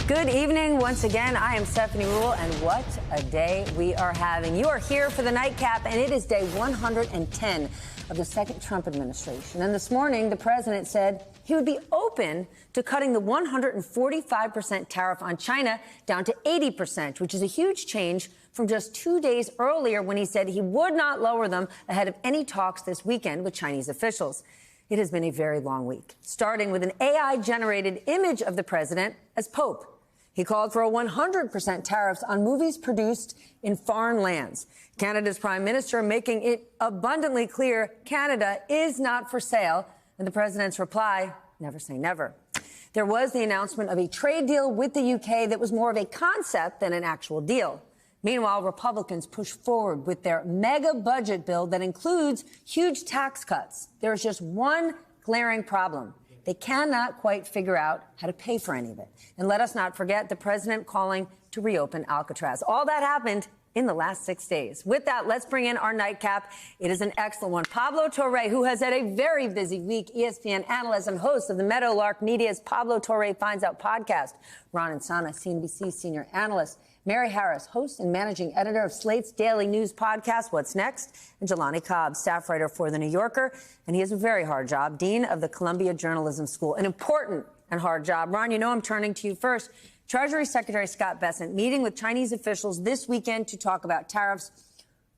Good evening once again. I am Stephanie Ruhle, and what a day we are having. You are here for the nightcap, and it is day 110 of the second Trump administration. And this morning, the president said he would be open to cutting the 145% tariff on China down to 80%, which is a huge change from just 2 days earlier when he said he would not lower them ahead of any talks this weekend with Chinese officials. It has been a very long week, starting with an AI-generated image of the president as Pope. He called for a 100% tariffs on movies produced in foreign lands. Canada's prime minister making it abundantly clear Canada is not for sale. And the president's reply, never say never. There was the announcement of a trade deal with the UK that was more of a concept than an actual deal. Meanwhile, Republicans push forward with their mega budget bill that includes huge tax cuts. There is just one glaring problem. They cannot quite figure out how to pay for any of it. And let us not forget the president calling to reopen Alcatraz. All that happened in the last 6 days. With that, let's bring in our nightcap. It is an excellent one. Pablo Torre, who has had a very busy week, ESPN analyst and host of the Meadowlark Media's Pablo Torre Finds Out podcast. Ron Insana, CNBC senior analyst. Mary Harris, host and managing editor of Slate's daily news podcast, What's Next? And Jelani Cobb, staff writer for The New Yorker. And he has a very hard job, dean of the Columbia Journalism School. An important and hard job. Ron, you know I'm turning to you first. Treasury Secretary Scott Bessent meeting with Chinese officials this weekend to talk about tariffs.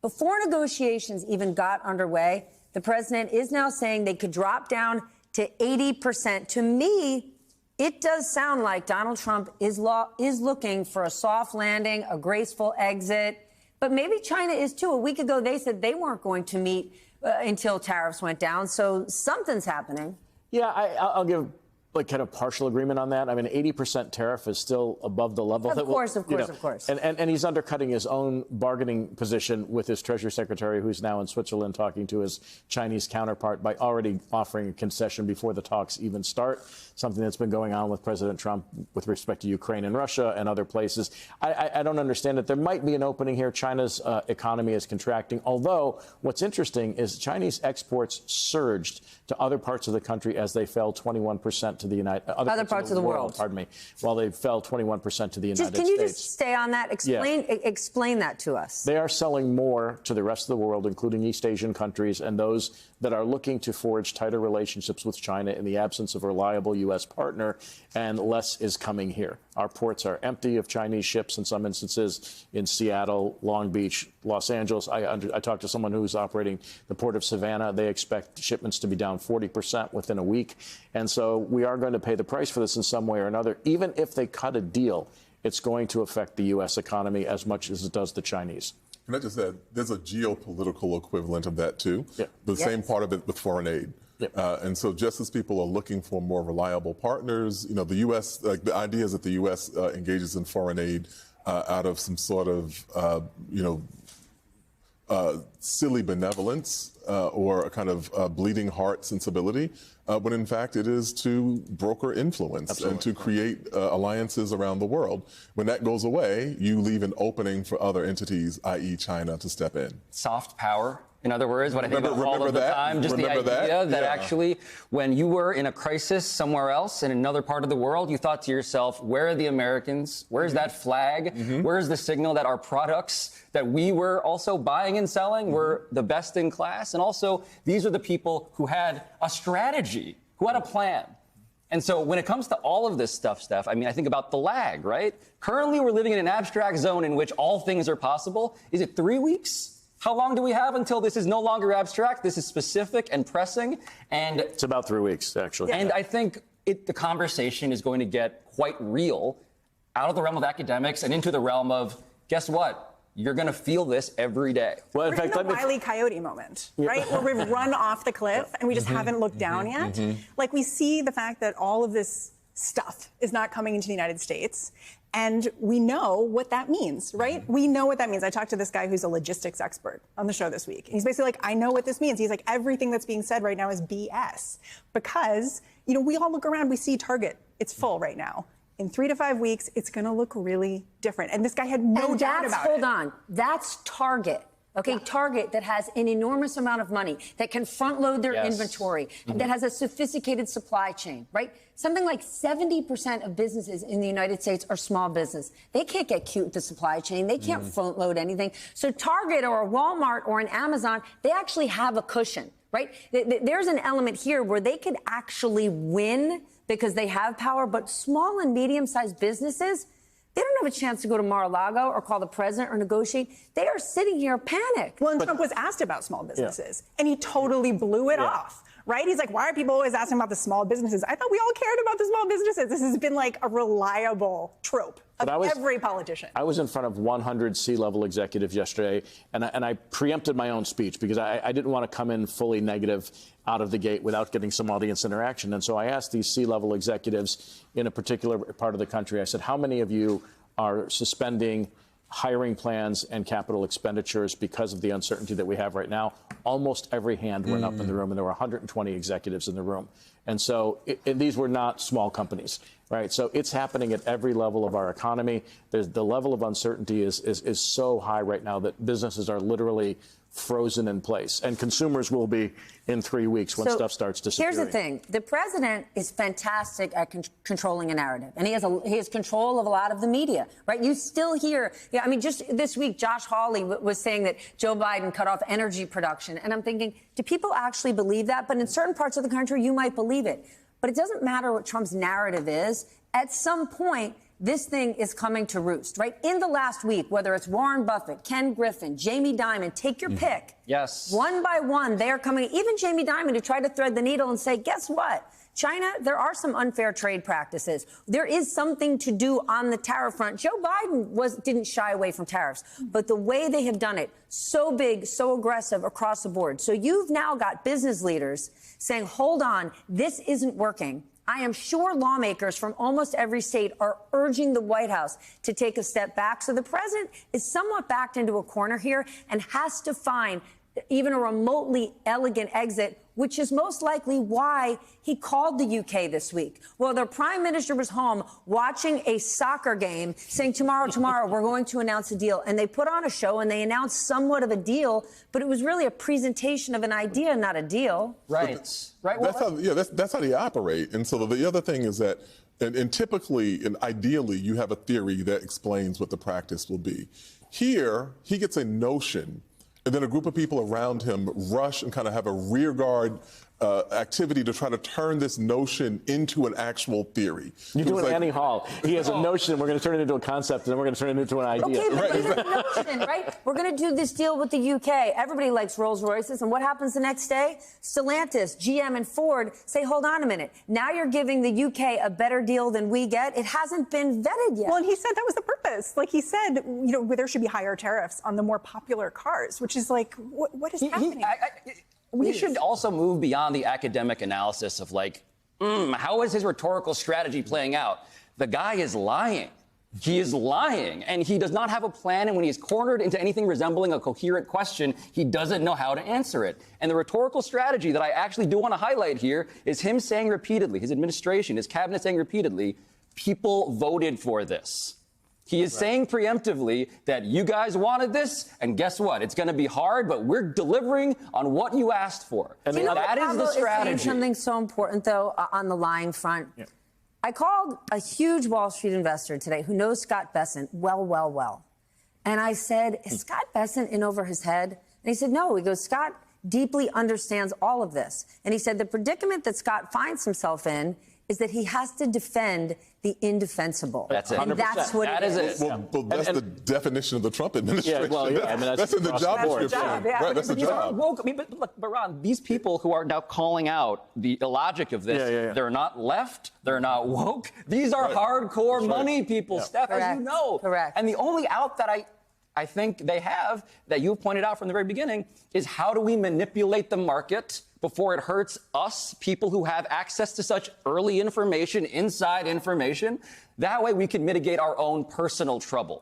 Before negotiations even got underway, the president is now saying they could drop down to 80%. To me, it does sound like Donald Trump is looking for a soft landing, a graceful exit. But maybe China is, too. A week ago, they said they weren't going to meet until tariffs went down. So something's happening. Yeah, I'll give kind of partial agreement on that. I mean, 80% tariff is still above the level. Of course. And he's undercutting his own bargaining position with his Treasury Secretary, who's now in Switzerland talking to his Chinese counterpart, by already offering a concession before the talks even start, something that's been going on with President Trump with respect to Ukraine and Russia and other places. I don't understand it. There might be an opening here. China's economy is contracting, although what's interesting is Chinese exports surged to other parts of the country as they fell 21% to the other parts of the world. Pardon me. While they fell 21% to the United States. Can you just stay on that? Explain that to us. They are selling more to the rest of the world, including East Asian countries and those that are looking to forge tighter relationships with China in the absence of a reliable U.S. partner, and less is coming here. Our ports are empty of Chinese ships in some instances in Seattle, Long Beach, Los Angeles. I talked to someone who's operating the port of Savannah. They expect shipments to be down 40% within a week. And so we are going to pay the price for this in some way or another. Even if they cut a deal, it's going to affect the U.S. economy as much as it does the Chinese. Can I just add, there's a geopolitical equivalent of that, too. Yeah. The same part of it with foreign aid. Yep. And so just as people are looking for more reliable partners, the U.S., the idea is that the U.S. Engages in foreign aid out of some sort of, silly benevolence or a kind of bleeding heart sensibility, when in fact it is to broker influence. Absolutely. And to create alliances around the world. When that goes away, you leave an opening for other entities, i.e. China, to step in. Soft power. In other words, what I think about all of the time, just the idea that actually when you were in a crisis somewhere else in another part of the world, you thought to yourself, where are the Americans? Where's that flag? Where's the signal that our products that we were also buying and selling were the best in class? And also, these are the people who had a strategy, who had a plan. And so when it comes to all of this stuff, Steph, I mean, I think about the lag, right? Currently, we're living in an abstract zone in which all things are possible. Is it 3 weeks? How long do we have until this is no longer abstract? This is specific and pressing. And it's about 3 weeks, actually. And I think the conversation is going to get quite real out of the realm of academics and into the realm of, guess what? You're going to feel this every day. Well, in fact, the Wile E. Coyote moment, right? Where we've run off the cliff and we just haven't looked down yet. Like, we see the fact that all of this stuff is not coming into the United States. And we know what that means, right? We know what that means. I talked to this guy who's a logistics expert on the show this week. And he's basically like, I know what this means. He's like, everything that's being said right now is BS. Because, we all look around, we see Target. It's full right now. In 3 to 5 weeks, it's going to look really different. And this guy had no doubt about it. Hold on. That's Target. Okay, Target that has an enormous amount of money, that can front load their inventory, that has a sophisticated supply chain, right? Something like 70% of businesses in the United States are small business. They can't get cute with the supply chain. They can't front load anything. So Target or a Walmart or an Amazon, they actually have a cushion, right? There's an element here where they could actually win because they have power, but small and medium-sized businesses, they don't have a chance to go to Mar-a-Lago or call the president or negotiate. They are sitting here panicked. Well, and Trump was asked about small businesses, and he totally blew it off, right? He's like, why are people always asking about the small businesses? I thought we all cared about the small businesses. This has been like a reliable trope of every politician. I was in front of 100 C-level executives yesterday, and I preempted my own speech because I didn't want to come in fully negative out of the gate without getting some audience interaction. And so I asked these C-level executives in a particular part of the country, I said, how many of you are suspending hiring plans and capital expenditures because of the uncertainty that we have right now? Almost every hand went up in the room, and there were 120 executives in the room. And so these were not small companies, right? So it's happening at every level of our economy. The level of uncertainty is so high right now that businesses are literally frozen in place, and consumers will be in 3 weeks when stuff starts disappearing. Here's the thing. The president is fantastic at controlling a narrative, and he has control of a lot of the media, right? You still hear, I mean, just this week, Josh Hawley was saying that Joe Biden cut off energy production, and I'm thinking, do people actually believe that? But in certain parts of the country, you might believe it. But it doesn't matter what Trump's narrative is. At some point, this thing is coming to roost, right? In the last week, whether it's Warren Buffett, Ken Griffin, Jamie Dimon, take your pick. Yes. One by one, they are coming. Even Jamie Dimon, who tried to thread the needle and say, guess what? China, there are some unfair trade practices. There is something to do on the tariff front. Joe Biden didn't shy away from tariffs, but the way they have done it, so big, so aggressive across the board. So you've now got business leaders saying, hold on, this isn't working. I am sure lawmakers from almost every state are urging the White House to take a step back. So the president is somewhat backed into a corner here and has to find even a remotely elegant exit, which is most likely why he called the UK this week. Well, their prime minister was home watching a soccer game saying, tomorrow, we're going to announce a deal. And they put on a show and they announced somewhat of a deal, but it was really a presentation of an idea, not a deal. Right. That's how they operate. And so the other thing is that, and typically and ideally, you have a theory that explains what the practice will be. Here, he gets a notion, and then a group of people around him rush and kind of have a rearguard activity to try to turn this notion into an actual theory. You do it Annie Hall. He has a notion, we're going to turn it into a concept, and then we're going to turn it into an idea. Okay, but here's the notion, right? We're going to do this deal with the UK. Everybody likes Rolls Royces, and what happens the next day? Stellantis, GM, and Ford say, hold on a minute. Now you're giving the UK a better deal than we get. It hasn't been vetted yet. Well, and he said that was the purpose. Like he said, there should be higher tariffs on the more popular cars, which is like, what is happening? We should also move beyond the academic analysis of like, how is his rhetorical strategy playing out? The guy is lying. He is lying, and he does not have a plan, and when he's cornered into anything resembling a coherent question, he doesn't know how to answer it. And the rhetorical strategy that I actually do want to highlight here is him saying repeatedly, his administration, his cabinet saying repeatedly, people voted for this. He is saying preemptively that you guys wanted this, and guess what? It's going to be hard, but we're delivering on what you asked for. And that is the strategy. Is saying something so important, though, on the lying front. Yeah. I called a huge Wall Street investor today who knows Scott Bessent well. And I said, is Scott Bessent in over his head? And he said, no. He goes, Scott deeply understands all of this. And he said the predicament that Scott finds himself in is that he has to defend the indefensible. That's it. And that's what it is. Well, that's the definition of the Trump administration. Yeah, well, yeah, I mean, that's in the job description. Right, that's the job. Woke, but Ron, these people who are now calling out the illogic of this, they're not left, they're not woke. These are hardcore money people, Steph, as you know. Correct. And the only out that I think they have, that you've pointed out from the very beginning, is how do we manipulate the market before it hurts us, people who have access to such early information, inside information? That way we can mitigate our own personal trouble.